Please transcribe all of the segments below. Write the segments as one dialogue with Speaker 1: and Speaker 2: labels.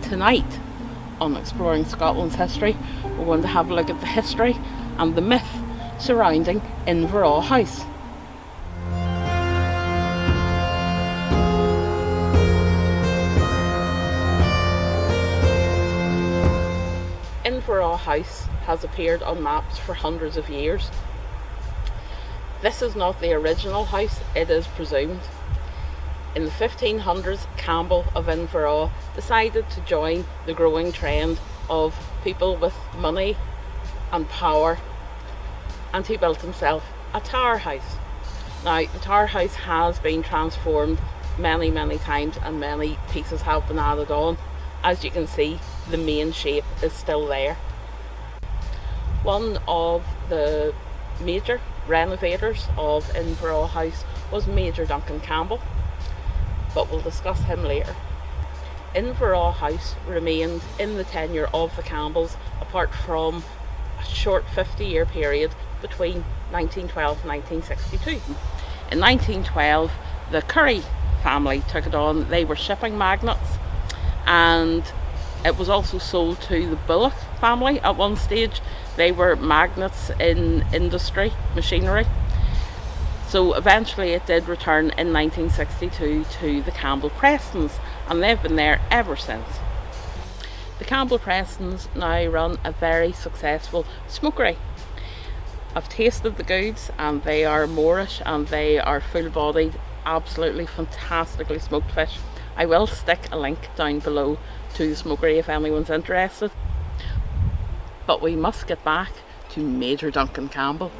Speaker 1: Tonight on Exploring Scotland's History, we're going to have a look at the history and the myth surrounding Inverawe House. Inverawe House has appeared on maps for hundreds of years. This is not the original house, it is presumed. In the 1500s, Campbell of Inverawe decided to join the growing trend of people with money and power, and he built himself a tower house. Now, the tower house has been transformed many times and many pieces have been added on. As you can see, the main shape is still there. One of the major renovators of Inverawe House was Major Duncan Campbell, but we'll discuss him later. Inverawe House remained in the tenure of the Campbells apart from a short 50-year period between 1912 and 1962. In 1912, the Curry family took it on. They were shipping magnates, and it was also sold to the Bullock family at one stage. They were magnates in industry, machinery. So eventually it did return in 1962 to the Campbell Prestons, and they've been there ever since. The Campbell Prestons now run a very successful smokery. I've tasted the goods and they are Moorish and they are full-bodied, absolutely fantastically smoked fish. I will stick a link down below to the smokery if anyone's interested. But we must get back to Major Duncan Campbell.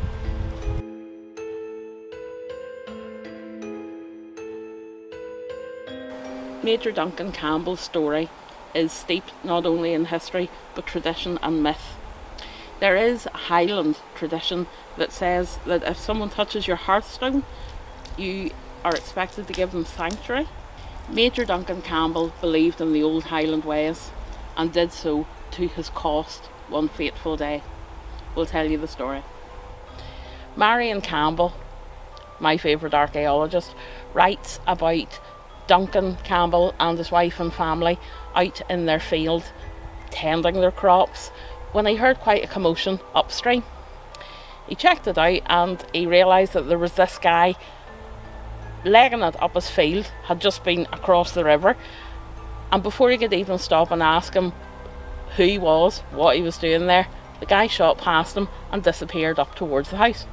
Speaker 1: Major Duncan Campbell's story is steeped not only in history but tradition and myth. There is a Highland tradition that says that if someone touches your hearthstone, you are expected to give them sanctuary. Major Duncan Campbell believed in the old Highland ways and did so to his cost one fateful day. We'll tell you the story. Marion Campbell, my favourite archaeologist, writes about Duncan Campbell and his wife and family out in their field tending their crops when he heard quite a commotion upstream. He checked it out and he realised that there was this guy legging it up his field, had just been across the river, and before he could even stop and ask him who he was, what he was doing there, the guy shot past him and disappeared up towards the house.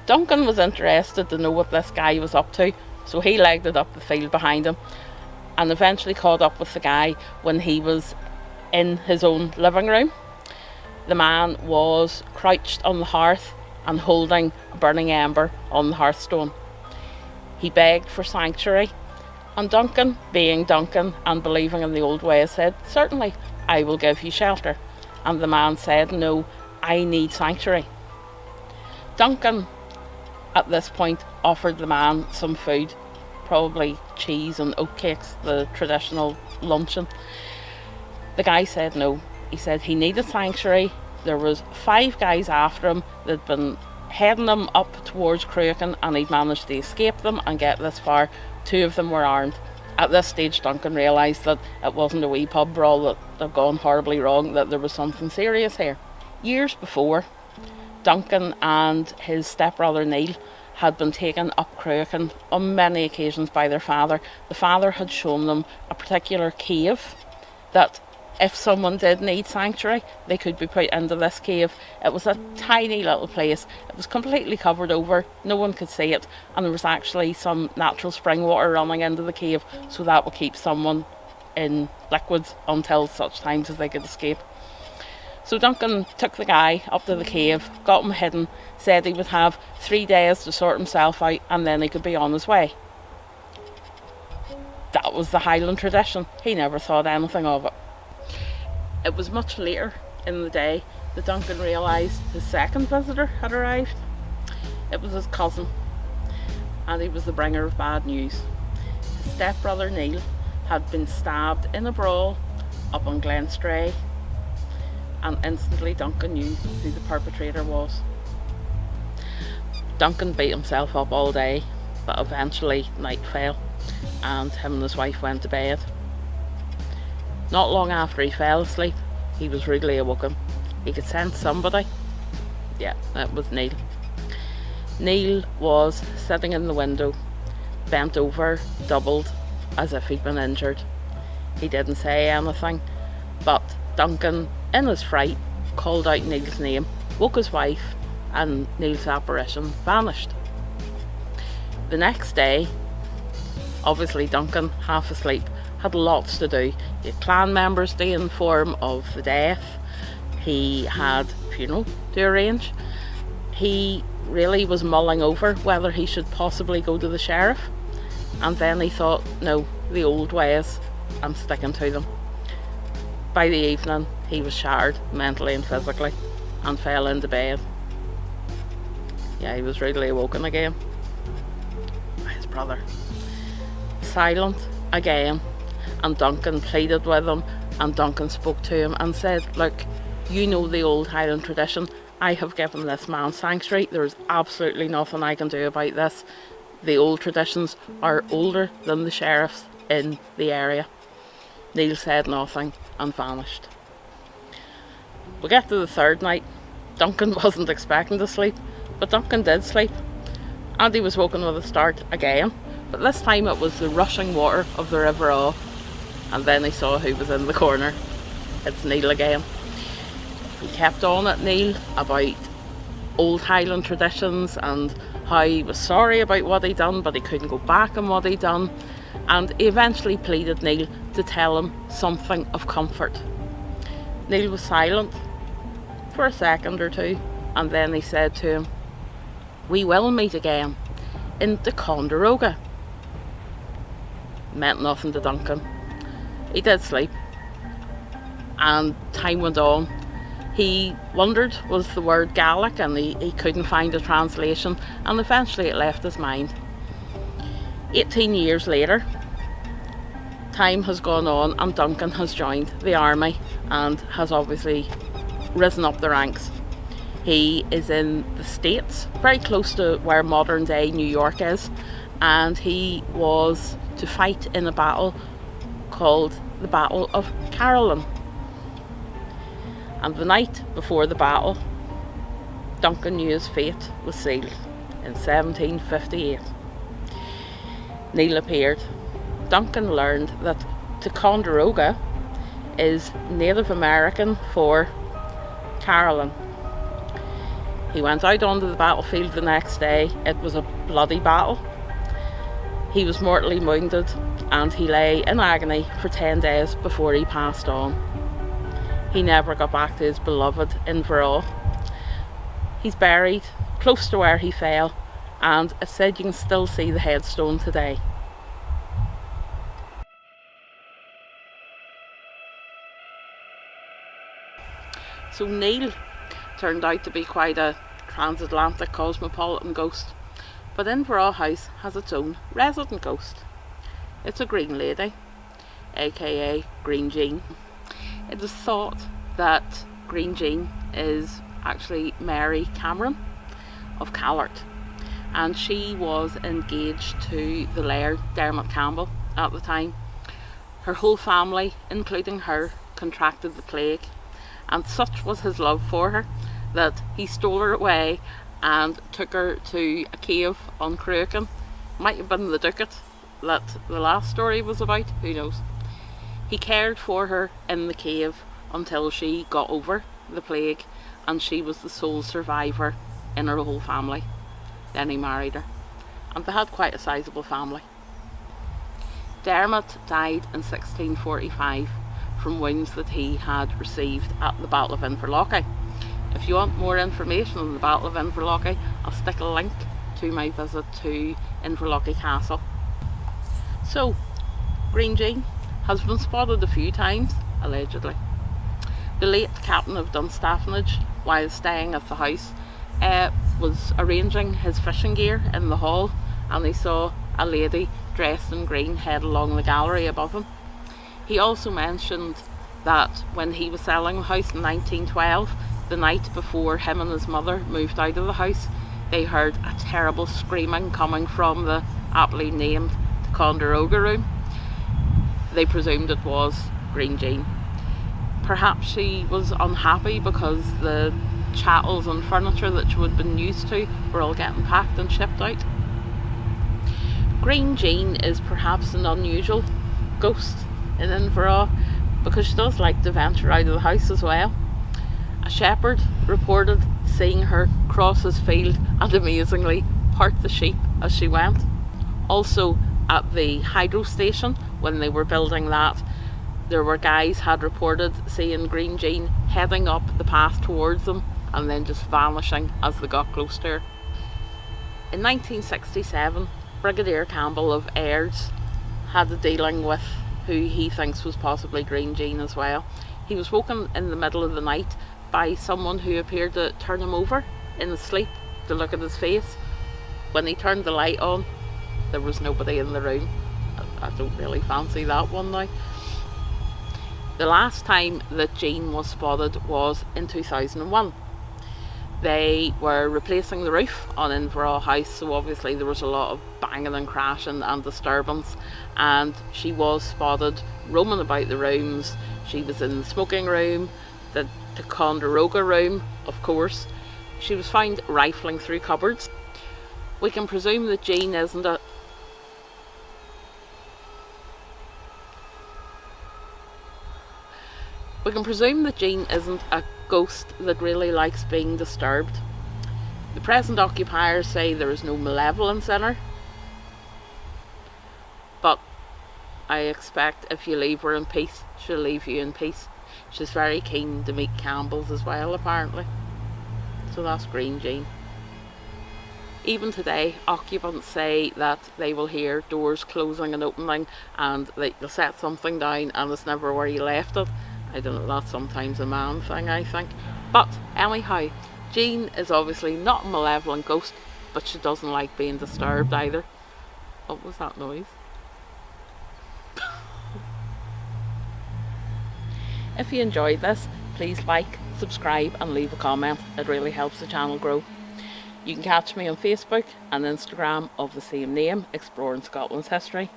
Speaker 1: Duncan was interested to know what this guy was up to, so he legged it up the field behind him and eventually caught up with the guy when he was in his own living room. The man was crouched on the hearth and holding a burning ember on the hearthstone. He begged for sanctuary, and Duncan, being Duncan and believing in the old ways, said, "Certainly, I will give you shelter." And the man said, "No, I need sanctuary." Duncan at this point offered the man some food, probably cheese and oatcakes, the traditional luncheon. The guy said no. He said he needed sanctuary. There was 5 guys after him that'd been heading him up towards Cruachan, and he'd managed to escape them and get this far. 2 of them were armed. At this stage, Duncan realised that it wasn't a wee pub brawl that had gone horribly wrong, that there was something serious here. Years before, Duncan and his stepbrother Neil had been taken up Cruachan on many occasions by their father. The father had shown them a particular cave that if someone did need sanctuary, they could be put into this cave. It was a tiny little place. It was completely covered over, no one could see it, and there was actually some natural spring water running into the cave, so that would keep someone in liquids until such times as they could escape. So Duncan took the guy up to the cave, got him hidden, said he would have 3 days to sort himself out and then he could be on his way. That was the Highland tradition. He never thought anything of it. It was much later in the day that Duncan realised his second visitor had arrived. It was his cousin, and he was the bringer of bad news. His stepbrother Neil had been stabbed in a brawl up on Glenstray, and instantly Duncan knew who the perpetrator was. Duncan beat himself up all day, but eventually night fell and him and his wife went to bed. Not long after he fell asleep, he was rudely awoken. He could sense somebody. Yeah, that was Neil. Neil was sitting in the window, bent over, doubled, as if he'd been injured. He didn't say anything, but Duncan, in his fright, called out Neil's name, woke his wife, and Neil's apparition vanished. The next day, obviously Duncan, half asleep, had lots to do. He had clan members to inform of the death. He had a funeral to arrange. He really was mulling over whether he should possibly go to the sheriff. And then he thought, no, the old ways, I'm sticking to them. By the evening, he was shattered mentally and physically and fell into bed. Yeah, he was rudely awoken again by his brother. Silent again, and Duncan pleaded with him, and Duncan spoke to him and said, look, you know the old Highland tradition. I have given this man sanctuary. There's absolutely nothing I can do about this. The old traditions are older than the sheriffs in the area. Neil said nothing and vanished. We get to the third night. Duncan wasn't expecting to sleep, but Duncan did sleep. And he was woken with a start again, but this time it was the rushing water of the Inverawe. And then he saw who was in the corner. It's Neil again. He kept on at Neil about old Highland traditions and how he was sorry about what he'd done, but he couldn't go back on what he'd done. And he eventually pleaded Neil to tell him something of comfort. Neil was silent for a second or two, and then he said to him, we will meet again in 𝕿𝖍𝖊 𝕲𝖍𝖔𝖘. Meant nothing to Duncan. He did sleep, and time went on. He wondered, was the word Gaelic, and he couldn't find a translation, and eventually it left his mind. 18 years later, time has gone on, and Duncan has joined the army and has obviously risen up the ranks. He is in the States, very close to where modern day New York is, and he was to fight in a battle called the Battle of Caroline. And the night before the battle, Duncan knew his fate was sealed in 1758. Neil appeared. Duncan learned that 𝕿𝖍𝖊 is Native American for Caroline. He went out onto the battlefield the next day. It was a bloody battle. He was mortally wounded, and he lay in agony for 10 days before he passed on. He never got back to his beloved Inverawe. He's buried close to where he fell, and it said you can still see the headstone today. So Neil turned out to be quite a transatlantic cosmopolitan ghost, but Inverawe House has its own resident ghost. It's a green lady, aka Green Jean. It is thought that Green Jean is actually Mary Cameron of Callart, and she was engaged to the Laird Dermot Campbell at the time. Her whole family, including her, contracted the plague, and such was his love for her that he stole her away and took her to a cave on Cruachan. Might have been the Ducat that the last story was about, who knows. He cared for her in the cave until she got over the plague, and she was the sole survivor in her whole family. Then he married her, and they had quite a sizable family. Dermot died in 1645 from wounds that he had received at the Battle of Inverawe. If you want more information on the Battle of Inverawe, I'll stick a link to my visit to Inverawe Castle. So, Green Jean has been spotted a few times, allegedly. The late captain of 𝕿𝖍𝖔, while staying at the house, was arranging his fishing gear in the hall, and he saw a lady dressed in green head along the gallery above him. He also mentioned that when he was selling the house in 1912, the night before him and his mother moved out of the house, they heard a terrible screaming coming from the aptly named 𝕿𝖍𝖊 room. They presumed it was Green Jean. Perhaps she was unhappy because the chattels and furniture that she would have been used to were all getting packed and shipped out. Green Jean is perhaps an unusual ghost in Inverawe because she does like to venture out of the house as well. A shepherd reported seeing her cross his field and amazingly part the sheep as she went. Also at the hydro station, when they were building that, there were guys had reported seeing Green Jean heading up the path towards them and then just vanishing as they got close to her. In 1967, Brigadier Campbell of Airs had a dealing with who he thinks was possibly Green Jean as well. He was woken in the middle of the night by someone who appeared to turn him over in his sleep to look at his face. When he turned the light on, there was nobody in the room. I don't really fancy that one now. The last time that Jean was spotted was in 2001. They were replacing the roof on Inverawe House, so obviously there was a lot of banging and crashing and disturbance, and she was spotted roaming about the rooms. She was in the smoking room, the 𝕬𝖑𝖙𝖑 room, of course. She was found rifling through cupboards. We can presume that Jean isn't a ghost that really likes being disturbed. The present occupiers say there is no malevolence in her, but I expect if you leave her in peace, she'll leave you in peace. She's very keen to meet Campbells as well, apparently. So that's Green Jean. Even today, occupants say that they will hear doors closing and opening, and they'll set something down and it's never where you left it. I don't know, that's sometimes a man thing, I think. But anyhow, Jean is obviously not a malevolent ghost, but she doesn't like being disturbed either. What was that noise? If you enjoyed this, please like, subscribe and leave a comment. It really helps the channel grow. You can catch me on Facebook and Instagram of the same name, Exploring Scotland's History.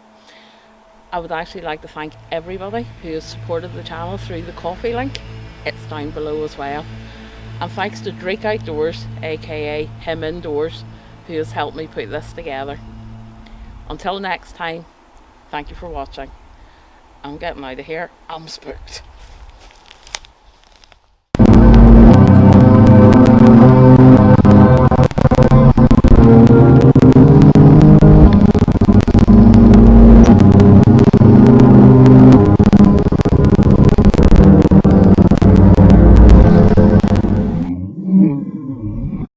Speaker 1: I would actually like to thank everybody who has supported the channel through the coffee link. It's down below as well. And thanks to Drake Outdoors, aka Him Indoors, who has helped me put this together. Until next time, thank you for watching. I'm getting out of here. I'm spooked.